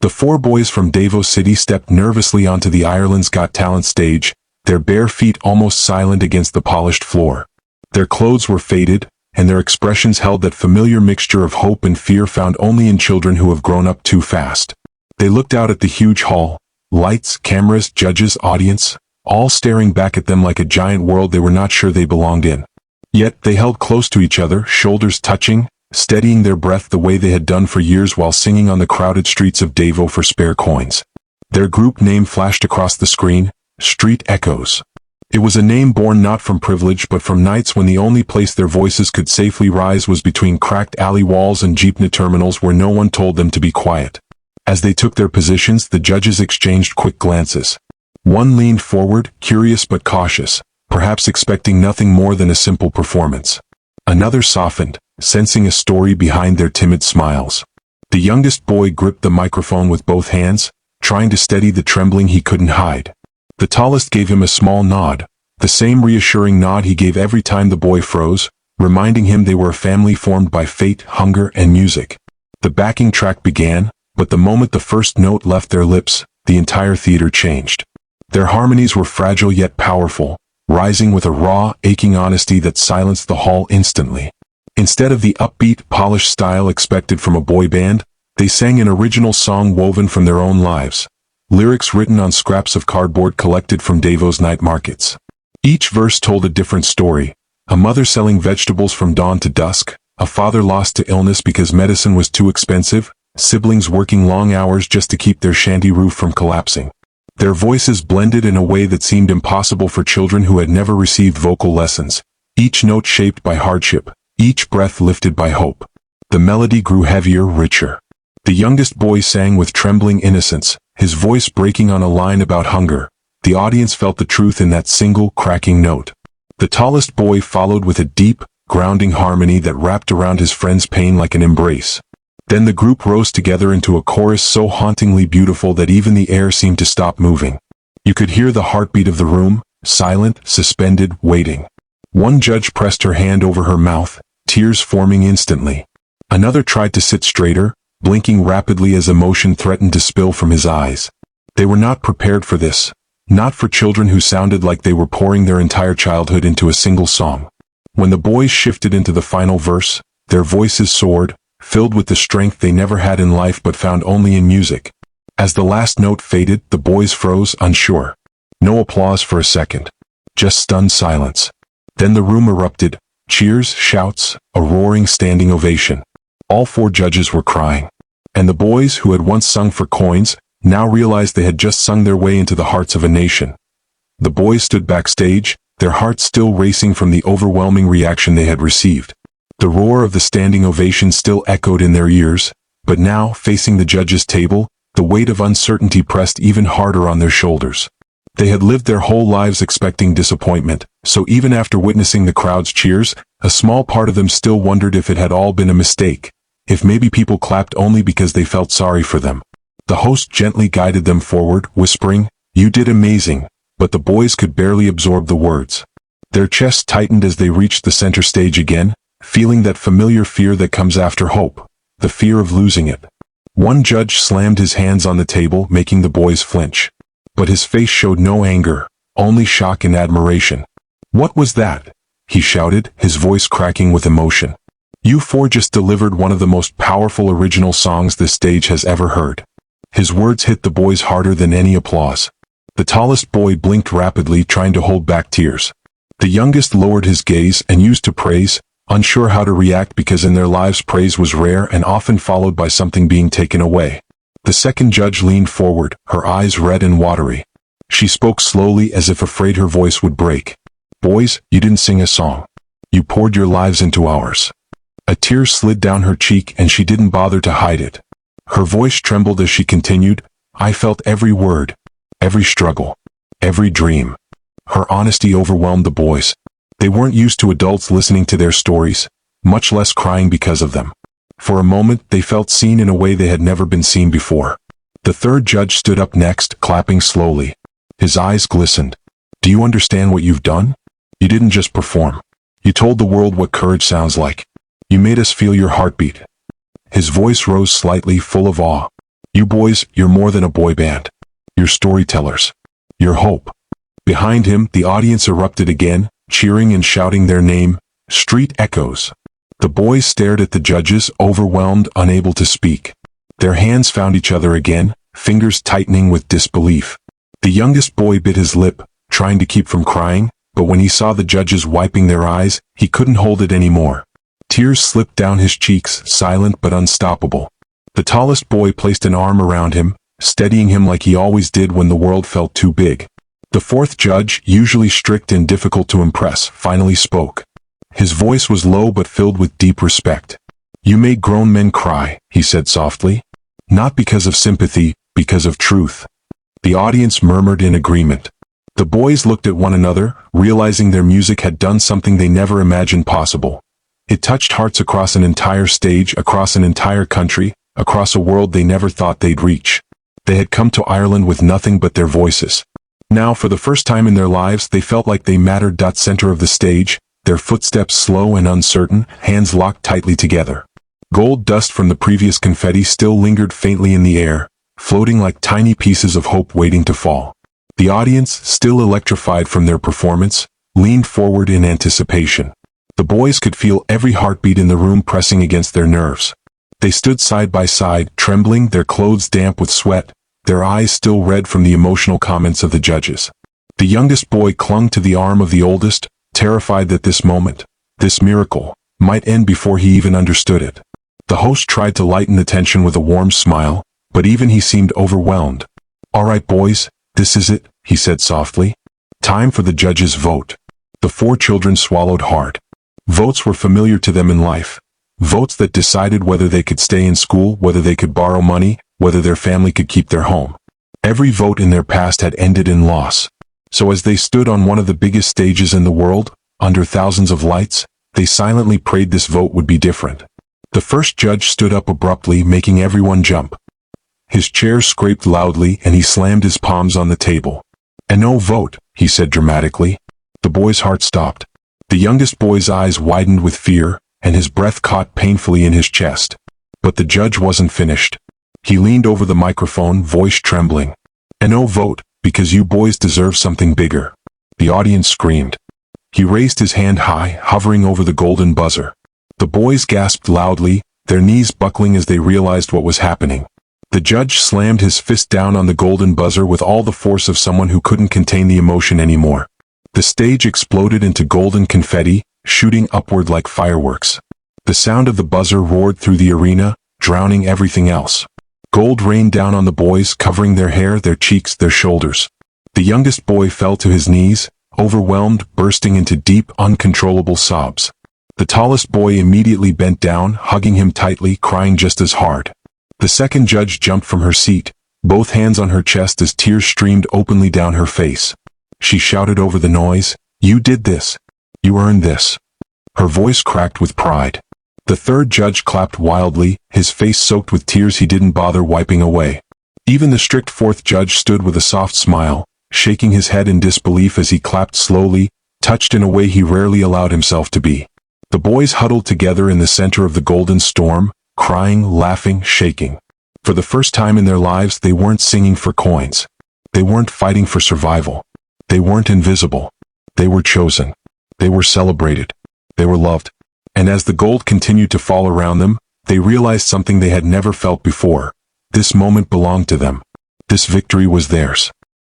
The four boys from Davao City stepped nervously onto the Ireland's Got Talent stage, their bare feet almost silent against the polished floor. Their clothes were faded, and their expressions held that familiar mixture of hope and fear found only in children who have grown up too fast. They looked out at the huge hall, lights, cameras, judges, audience, all staring back at them like a giant world they were not sure they belonged in. Yet they held close to each other, shoulders touching, steadying their breath the way they had done for years while singing on the crowded streets of Davao for spare coins. Their group name flashed across the screen, Street Echoes. It was a name born not from privilege but from nights when the only place their voices could safely rise was between cracked alley walls and jeepney terminals where no one told them to be quiet. As they took their positions, the judges exchanged quick glances. One leaned forward, curious but cautious, perhaps expecting nothing more than a simple performance. Another softened, sensing a story behind their timid smiles. The youngest boy gripped the microphone with both hands, trying to steady the trembling he couldn't hide. The tallest gave him a small nod, the same reassuring nod he gave every time the boy froze, reminding him they were a family formed by fate, hunger, and music. The backing track began, but the moment the first note left their lips, the entire theater changed. Their harmonies were fragile yet powerful, rising with a raw, aching honesty that silenced the hall instantly. Instead of the upbeat, polished style expected from a boy band, they sang an original song woven from their own lives. Lyrics written on scraps of cardboard collected from Davo's night markets. Each verse told a different story. A mother selling vegetables from dawn to dusk, a father lost to illness because medicine was too expensive, siblings working long hours just to keep their shanty roof from collapsing. Their voices blended in a way that seemed impossible for children who had never received vocal lessons, each note shaped by hardship, each breath lifted by hope. The melody grew heavier, richer. The youngest boy sang with trembling innocence, his voice breaking on a line about hunger. The audience felt the truth in that single, cracking note. The tallest boy followed with a deep, grounding harmony that wrapped around his friend's pain like an embrace. Then the group rose together into a chorus so hauntingly beautiful that even the air seemed to stop moving. You could hear the heartbeat of the room, silent, suspended, waiting. One judge pressed her hand over her mouth, tears forming instantly. Another tried to sit straighter, blinking rapidly as emotion threatened to spill from his eyes. They were not prepared for this, not for children who sounded like they were pouring their entire childhood into a single song. When the boys shifted into the final verse, their voices soared, filled with the strength they never had in life but found only in music. As the last note faded, the boys froze, unsure. No applause for a second. Just stunned silence. Then the room erupted, cheers, shouts, a roaring standing ovation. All four judges were crying. And the boys, who had once sung for coins, now realized they had just sung their way into the hearts of a nation. The boys stood backstage, their hearts still racing from the overwhelming reaction they had received. The roar of the standing ovation still echoed in their ears, but now, facing the judges' table, the weight of uncertainty pressed even harder on their shoulders. They had lived their whole lives expecting disappointment, so even after witnessing the crowd's cheers, a small part of them still wondered if it had all been a mistake, if maybe people clapped only because they felt sorry for them. The host gently guided them forward, whispering, "You did amazing," but the boys could barely absorb the words. Their chests tightened as they reached the center stage again, feeling that familiar fear that comes after hope, the fear of losing it. One judge slammed his hands on the table, making the boys flinch. But his face showed no anger, only shock and admiration. "What was that?" he shouted, his voice cracking with emotion. "You four just delivered one of the most powerful original songs this stage has ever heard." His words hit the boys harder than any applause. The tallest boy blinked rapidly, trying to hold back tears. The youngest lowered his gaze and used to praise, unsure how to react because in their lives praise was rare and often followed by something being taken away. The second judge leaned forward, her eyes red and watery. She spoke slowly as if afraid her voice would break. "Boys, you didn't sing a song. You poured your lives into ours." A tear slid down her cheek and she didn't bother to hide it. Her voice trembled as she continued, "I felt every word, every struggle, every dream." Her honesty overwhelmed the boys. They weren't used to adults listening to their stories, much less crying because of them. For a moment, they felt seen in a way they had never been seen before. The third judge stood up next, clapping slowly. His eyes glistened. "Do you understand what you've done? You didn't just perform. You told the world what courage sounds like. You made us feel your heartbeat." His voice rose slightly, full of awe. You boys, you're more than a boy band. You're storytellers. You're hope. Behind him, the audience erupted again, cheering and shouting their name, street echoes. The boys stared at the judges, overwhelmed, unable to speak. Their hands found each other again, fingers tightening with disbelief. The youngest boy bit his lip, trying to keep from crying, but when he saw the judges wiping their eyes, he couldn't hold it anymore. Tears slipped down his cheeks, silent but unstoppable. The tallest boy placed an arm around him, steadying him like he always did when the world felt too big. The fourth judge, usually strict and difficult to impress, finally spoke. His voice was low but filled with deep respect. You made grown men cry, he said softly. Not because of sympathy, because of truth. The audience murmured in agreement. The boys looked at one another, realizing their music had done something they never imagined possible. It touched hearts across an entire stage, across an entire country, across a world they never thought they'd reach. They had come to Ireland with nothing but their voices. Now, for the first time in their lives, they felt like they mattered. Center of the stage, their footsteps slow and uncertain, hands locked tightly together. Gold dust from the previous confetti still lingered faintly in the air, floating like tiny pieces of hope waiting to fall. The audience, still electrified from their performance, leaned forward in anticipation. The boys could feel every heartbeat in the room pressing against their nerves. They stood side by side, trembling, their clothes damp with sweat, their eyes still red from the emotional comments of the judges. The youngest boy clung to the arm of the oldest, terrified that this moment, this miracle, might end before he even understood it. The host tried to lighten the tension with a warm smile, but even he seemed overwhelmed. All right, boys, this is it, he said softly. Time for the judges' vote. The four children swallowed hard. Votes were familiar to them in life. Votes that decided whether they could stay in school, whether they could borrow money, whether their family could keep their home. Every vote in their past had ended in loss. So as they stood on one of the biggest stages in the world, under thousands of lights, they silently prayed this vote would be different. The first judge stood up abruptly, making everyone jump. His chair scraped loudly and he slammed his palms on the table. A no vote, he said dramatically. The boy's heart stopped. The youngest boy's eyes widened with fear, and his breath caught painfully in his chest. But the judge wasn't finished. He leaned over the microphone, voice trembling. A no vote, because you boys deserve something bigger. The audience screamed. He raised his hand high, hovering over the golden buzzer. The boys gasped loudly, their knees buckling as they realized what was happening. The judge slammed his fist down on the golden buzzer with all the force of someone who couldn't contain the emotion anymore. The stage exploded into golden confetti, shooting upward like fireworks. The sound of the buzzer roared through the arena, drowning everything else. Gold rained down on the boys, covering their hair, their cheeks, their shoulders. The youngest boy fell to his knees, overwhelmed, bursting into deep, uncontrollable sobs. The tallest boy immediately bent down, hugging him tightly, crying just as hard. The second judge jumped from her seat, both hands on her chest as tears streamed openly down her face. She shouted over the noise, "You did this. You earned this." Her voice cracked with pride. The third judge clapped wildly, his face soaked with tears he didn't bother wiping away. Even the strict fourth judge stood with a soft smile, shaking his head in disbelief as he clapped slowly, touched in a way he rarely allowed himself to be. The boys huddled together in the center of the golden storm, crying, laughing, shaking. For the first time in their lives, they weren't singing for coins. They weren't fighting for survival. They weren't invisible. They were chosen. They were celebrated. They were loved. And as the gold continued to fall around them, they realized something they had never felt before. This moment belonged to them. This victory was theirs.